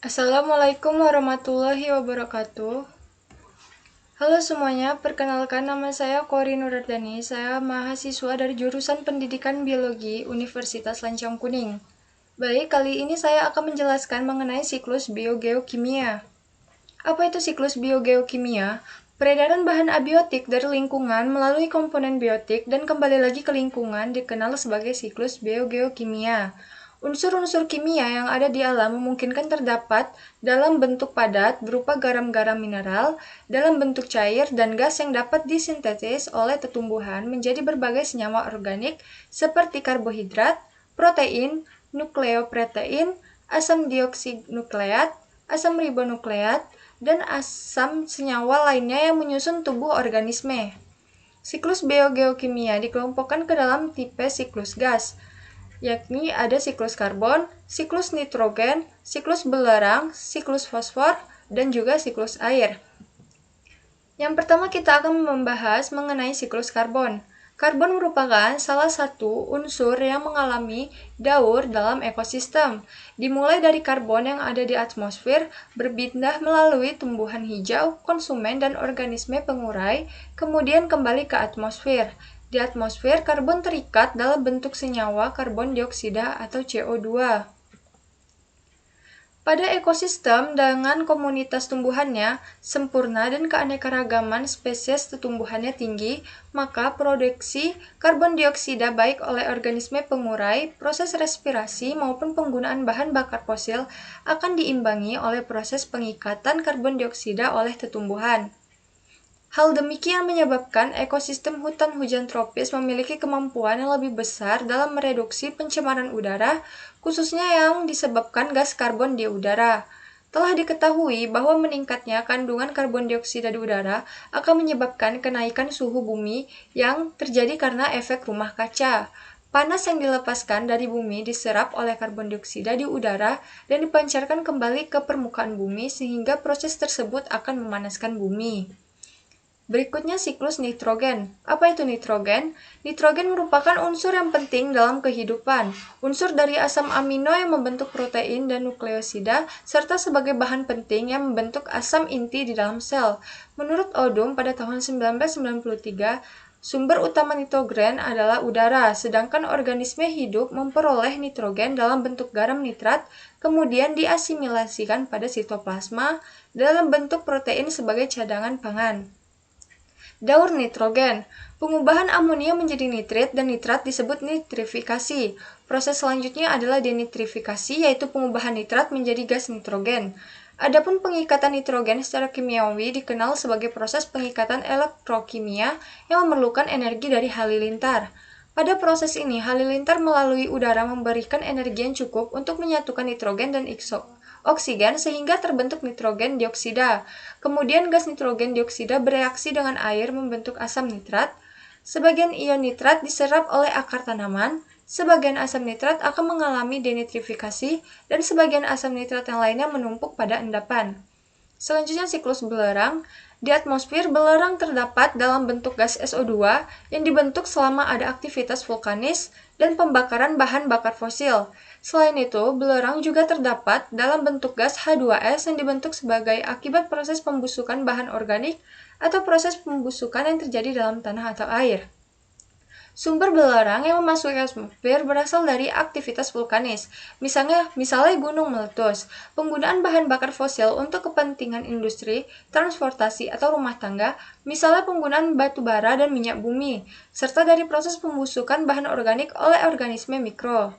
Assalamualaikum warahmatullahi wabarakatuh. Halo semuanya, perkenalkan nama saya Kori Nurardani. Saya mahasiswa dari jurusan Pendidikan Biologi Universitas Lancang Kuning. Baik, kali ini saya akan menjelaskan mengenai siklus biogeokimia. Apa itu siklus biogeokimia? Peredaran bahan abiotik dari lingkungan melalui komponen biotik dan kembali lagi ke lingkungan dikenal sebagai siklus biogeokimia. Unsur-unsur kimia yang ada di alam memungkinkan terdapat dalam bentuk padat berupa garam-garam mineral, dalam bentuk cair dan gas yang dapat disintetis oleh tumbuhan menjadi berbagai senyawa organik seperti karbohidrat, protein, nukleoprotein, asam dioksinukleat, asam ribonukleat, dan asam senyawa lainnya yang menyusun tubuh organisme. Siklus biogeokimia dikelompokkan ke dalam tipe siklus gas, yakni ada siklus karbon, siklus nitrogen, siklus belerang, siklus fosfor, dan juga siklus air. Yang pertama kita akan membahas mengenai siklus karbon. Karbon merupakan salah satu unsur yang mengalami daur dalam ekosistem. Dimulai dari karbon yang ada di atmosfer, berpindah melalui tumbuhan hijau, konsumen, dan organisme pengurai, kemudian kembali ke atmosfer. Di atmosfer, karbon terikat dalam bentuk senyawa karbon dioksida atau CO2. Pada ekosistem dengan komunitas tumbuhannya sempurna dan keanekaragaman spesies tumbuhannya tinggi, maka produksi karbon dioksida baik oleh organisme pengurai, proses respirasi maupun penggunaan bahan bakar fosil akan diimbangi oleh proses pengikatan karbon dioksida oleh tumbuhan. Hal demikian menyebabkan ekosistem hutan hujan tropis memiliki kemampuan yang lebih besar dalam mereduksi pencemaran udara, khususnya yang disebabkan gas karbon di udara. Telah diketahui bahwa meningkatnya kandungan karbon dioksida di udara akan menyebabkan kenaikan suhu bumi yang terjadi karena efek rumah kaca. Panas yang dilepaskan dari bumi diserap oleh karbon dioksida di udara dan dipancarkan kembali ke permukaan bumi sehingga proses tersebut akan memanaskan bumi. Berikutnya siklus nitrogen. Apa itu nitrogen? Nitrogen merupakan unsur yang penting dalam kehidupan. Unsur dari asam amino yang membentuk protein dan nukleosida, serta sebagai bahan penting yang membentuk asam inti di dalam sel. Menurut Odum pada tahun 1993, sumber utama nitrogen adalah udara, sedangkan organisme hidup memperoleh nitrogen dalam bentuk garam nitrat, kemudian diasimilasikan pada sitoplasma dalam bentuk protein sebagai cadangan pangan. Daur nitrogen. Pengubahan amonia menjadi nitrit dan nitrat disebut nitrifikasi. Proses selanjutnya adalah denitrifikasi, yaitu pengubahan nitrat menjadi gas nitrogen. Adapun pengikatan nitrogen secara kimiawi dikenal sebagai proses pengikatan elektrokimia yang memerlukan energi dari halilintar. Pada proses ini, halilintar melalui udara memberikan energi yang cukup untuk menyatukan nitrogen dan oksigen sehingga terbentuk nitrogen dioksida. Kemudian gas nitrogen dioksida bereaksi dengan air membentuk asam nitrat. Sebagian ion nitrat diserap oleh akar tanaman, sebagian asam nitrat akan mengalami denitrifikasi, dan sebagian asam nitrat yang lainnya menumpuk pada endapan. Selanjutnya siklus belerang. Di atmosfer, belerang terdapat dalam bentuk gas SO2 yang dibentuk selama ada aktivitas vulkanis dan pembakaran bahan bakar fosil. Selain itu, belerang juga terdapat dalam bentuk gas H2S yang dibentuk sebagai akibat proses pembusukan bahan organik atau proses pembusukan yang terjadi dalam tanah atau air. Sumber belerang yang memasuki atmosfer berasal dari aktivitas vulkanis, misalnya gunung meletus. Penggunaan bahan bakar fosil untuk kepentingan industri, transportasi, atau rumah tangga, misalnya penggunaan batu bara dan minyak bumi, serta dari proses pembusukan bahan organik oleh organisme mikro.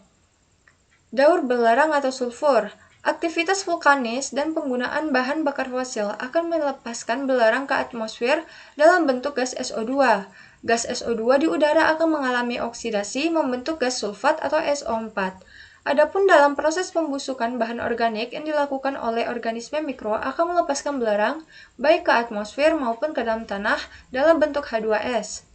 Daur belerang atau sulfur. Aktivitas vulkanis dan penggunaan bahan bakar fosil akan melepaskan belerang ke atmosfer dalam bentuk gas SO2. Gas SO2 di udara akan mengalami oksidasi membentuk gas sulfat atau SO4. Adapun dalam proses pembusukan bahan organik yang dilakukan oleh organisme mikro akan melepaskan belerang baik ke atmosfer maupun ke dalam tanah dalam bentuk H2S.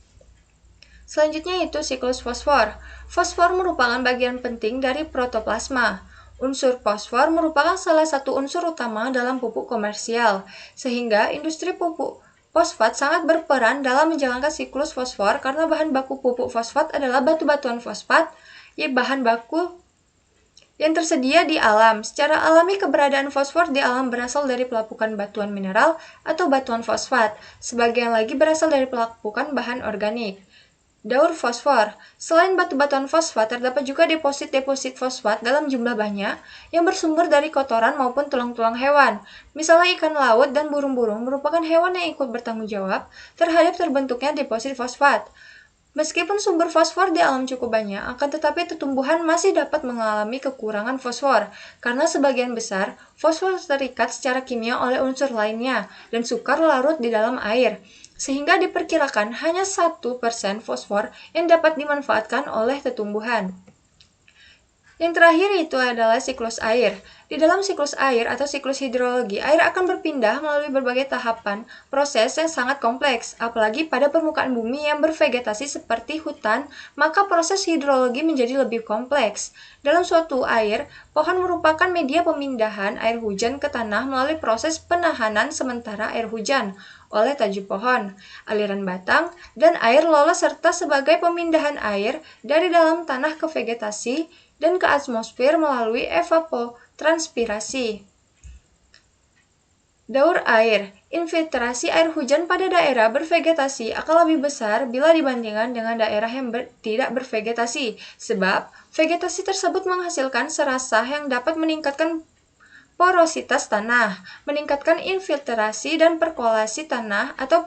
Selanjutnya itu siklus fosfor. Fosfor merupakan bagian penting dari protoplasma. Unsur fosfor merupakan salah satu unsur utama dalam pupuk komersial, sehingga industri pupuk fosfat sangat berperan dalam menjalankan siklus fosfor karena bahan baku pupuk fosfat adalah batu-batuan fosfat, yang tersedia di alam. Secara alami, keberadaan fosfor di alam berasal dari pelapukan batuan mineral atau batuan fosfat. Sebagian lagi berasal dari pelapukan bahan organik. Daur fosfor. Selain batu-batuan fosfat, terdapat juga deposit-deposit fosfat dalam jumlah banyak yang bersumber dari kotoran maupun tulang-tulang hewan. Misalnya ikan laut dan burung-burung merupakan hewan yang ikut bertanggung jawab terhadap terbentuknya deposit fosfat. Meskipun sumber fosfor di alam cukup banyak, akan tetapi tumbuhan masih dapat mengalami kekurangan fosfor, karena sebagian besar fosfor terikat secara kimia oleh unsur lainnya dan sukar larut di dalam air, sehingga diperkirakan hanya 1% fosfor yang dapat dimanfaatkan oleh tumbuhan. Yang terakhir itu adalah siklus air. Di dalam siklus air atau siklus hidrologi, air akan berpindah melalui berbagai tahapan proses yang sangat kompleks. Apalagi pada permukaan bumi yang bervegetasi seperti hutan, maka proses hidrologi menjadi lebih kompleks. Dalam suatu air, pohon merupakan media pemindahan air hujan ke tanah melalui proses penahanan sementara air hujan oleh tajuk pohon, aliran batang, dan air lolos serta sebagai pemindahan air dari dalam tanah ke vegetasi dan ke atmosfer melalui evapotranspirasi. Daur air. Infiltrasi air hujan pada daerah bervegetasi akan lebih besar bila dibandingkan dengan daerah yang tidak bervegetasi, sebab vegetasi tersebut menghasilkan serasah yang dapat meningkatkan porositas tanah, meningkatkan infiltrasi dan perkolasi tanah atau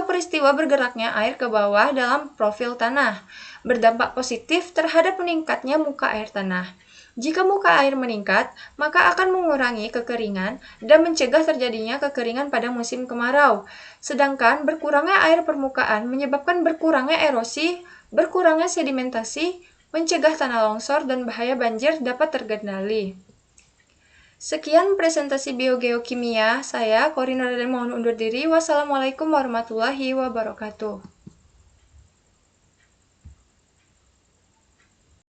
peristiwa bergeraknya air ke bawah dalam profil tanah, berdampak positif terhadap meningkatnya muka air tanah. Jika muka air meningkat, maka akan mengurangi kekeringan dan mencegah terjadinya kekeringan pada musim kemarau. Sedangkan berkurangnya air permukaan menyebabkan berkurangnya erosi, berkurangnya sedimentasi, mencegah tanah longsor dan bahaya banjir dapat terkendali. Sekian presentasi biogeokimia saya, Corina, dan mohon undur diri. Wassalamualaikum warahmatullahi wabarakatuh.